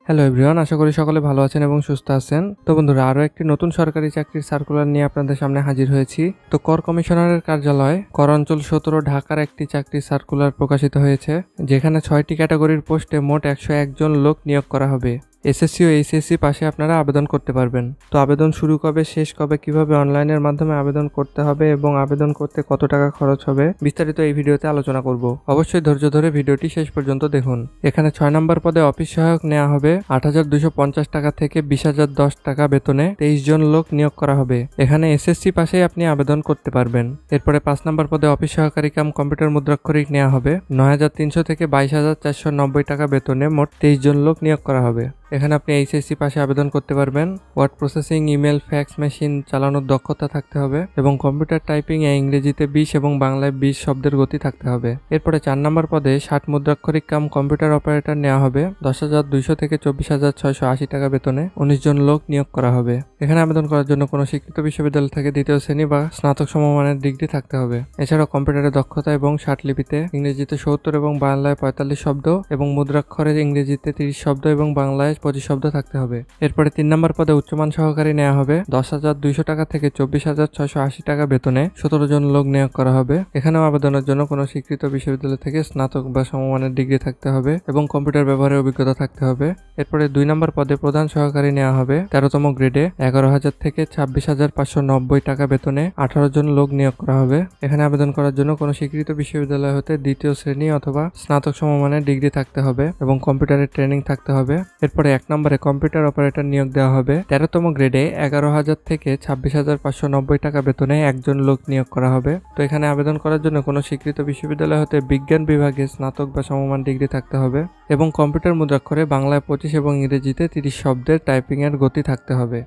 Hello everyone, আশা করি সকলে ভালো আছেন এবং সুস্থ আছেন। তো বন্ধুরা, আরও একটি নতুন সরকারি চাকরির সার্কুলার নিয়ে আপনাদের সামনে হাজির হয়েছি। তো কর কমিশনারের কার্যালয় কর অঞ্চল 17 ঢাকার একটি চাকরির সার্কুলার প্রকাশিত হয়েছে, যেখানে 6টি ক্যাটাগরির পোস্টে মোট 101 জন লোক নিয়োগ করা হবে। এসএসসি ও এইচএসসি পাশে আপনারা আবেদন করতে পারবেন। তো আবেদন শুরু কবে, শেষ কবে, কিভাবে অনলাইনের মাধ্যমে আবেদন করতে হবে এবং আবেদন করতে কত টাকা খরচ হবে, বিস্তারিত এই ভিডিওতে আলোচনা করব। অবশ্যই ধৈর্য ধরে ভিডিওটি শেষ পর্যন্ত দেখুন। এখানে 6 নম্বর পদে অফিস সহায়ক নেওয়া হবে 8,250 টাকা থেকে 20,010 টাকা বেতনে 23 জন লোক নিয়োগ করা হবে। এখানে এসএসসি পাশেই আপনি আবেদন করতে পারবেন। এরপরে 5 নম্বর পদে অফিস সহকারী কাম কম্পিউটার মুদ্রাক্ষরিক নেওয়া হবে 9,300 থেকে 22,490 টাকা বেতনে মোট 23 জন লোক নিয়োগ করা হবে। এখানে আপনি এইচএসসি পাশে আবেদন করতে পারবেন। Word processing, email, fax machine চালানোর দক্ষতা থাকতে হবে এবং কম্পিউটার টাইপিং এ ইংরেজিতে 20 এবং বাংলায় 20 শব্দের গতি থাকতে হবে। এরপরে 4 নম্বর পদে 60 মুদ্রাক্ষরিক কাম কম্পিউটার অপারেটর নেওয়া হবে 10,200 থেকে 24,680 টাকা বেতনে 19 জন লোক নিয়োগ করা হবে। এখানে আবেদন করার জন্য কোনো স্বীকৃত বিশ্ববিদ্যালয় থেকে দ্বিতীয় শ্রেণী বা স্নাতক সমমানের ডিগ্রি থাকতে হবে। এছাড়াও কম্পিউটারের দক্ষতা এবং ষাটলিপিতে ইংরেজিতে 70 এবং বাংলায় 45 শব্দ এবং মুদ্রাক্ষরে ইংরেজিতে 30 শব্দ এবং বাংলায় 25 শব্দ থাকতে হবে। এরপরে 3 নম্বর পদে উচ্চমান সহকারী নেওয়া হবে 10,200 টাকা থেকে 24,680 টাকা বেতনে 17 জন লোক নিয়োগ করা হবে। এখানেও আবেদনের জন্য কোনো স্বীকৃত বিশ্ববিদ্যালয় থেকে স্নাতক বা সমমানের ডিগ্রি থাকতে হবে এবং কম্পিউটার ব্যবহারের অভিজ্ঞতা থাকতে হবে। এরপরে 2 নম্বর পদে প্রধান সহকারী নেওয়া হবে 13তম গ্রেডে 11,000 থেকে 26,590 টাকা বেতনে 18 জন লোক নিয়োগ করা হবে। এখানে আবেদন করার জন্য কোনো স্বীকৃত বিশ্ববিদ্যালয় হতে দ্বিতীয় শ্রেণী অথবা স্নাতক সমমানের ডিগ্রি থাকতে হবে এবং কম্পিউটারের ট্রেনিং থাকতে হবে। এরপরে 1 নম্বরে কম্পিউটার অপারেটর নিয়োগ দেওয়া হবে 13তম গ্রেডে 11,000 থেকে 26,590 টাকা বেতনে একজন লোক নিয়োগ করা হবে। তো এখানে আবেদন করার জন্য কোনো স্বীকৃত বিশ্ববিদ্যালয় হতে বিজ্ঞান বিভাগে স্নাতক বা সমমান ডিগ্রি থাকতে হবে এবং কম্পিউটার মুদ্রাক্ষরে বাংলায় 25 এবং ইংরেজিতে 30 শব্দের টাইপিং এর গতি থাকতে হবে।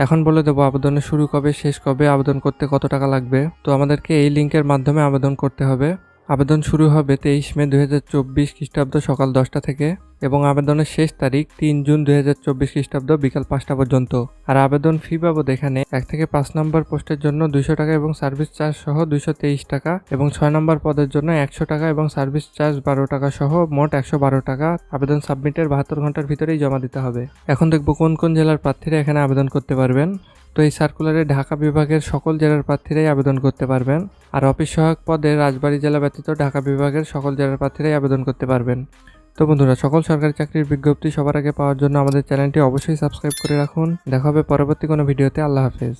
এখন বলে দেবো আবেদনের শুরু কবে, শেষ কবে, আবেদন করতে কত টাকা লাগবে। তো আমাদেরকে এই লিঙ্কের মাধ্যমে আবেদন করতে হবে। আবেদন শুরু হবে 23 মে 2024 খ্রিস্টাব্দ সকাল 10টা থেকে এবং আবেদনের শেষ তারিখ 3 জুন 2024 খ্রিস্টাব্দ বিকাল 5টা পর্যন্ত। আর আবেদন ফি বাবদ এখানে 1 থেকে 5 নম্বর পোস্টের জন্য 200 টাকা এবং সার্ভিস চার্জ সহ 223 টাকা এবং 6 নম্বর পদের জন্য 100 টাকা এবং সার্ভিস চার্জ 12 টাকা সহ মোট 112 টাকা আবেদন সাবমিটের 72 ঘন্টার ভিতরেই জমা দিতে হবে। এখন দেখব কোন কোন জেলার প্রার্থীরা এখানে আবেদন করতে পারবেন। তো এই সার্কুলারে ঢাকা বিভাগের সকল জেলার প্রার্থীরাই আবেদন করতে পারবেন। আর অফিস সহায়ক পদে রাজবাড়ী জেলা ব্যতীত ঢাকা বিভাগের সকল জেলার প্রার্থীরাই আবেদন করতে পারবেন। তো বন্ধুরা, সকল সরকারি চাকরির বিজ্ঞপ্তি সবার আগে পাওয়ার জন্য আমাদের চ্যানেলটি অবশ্যই সাবস্ক্রাইব করে রাখুন। দেখা হবে পরবর্তী কোনো ভিডিওতে। আল্লাহ হাফেজ।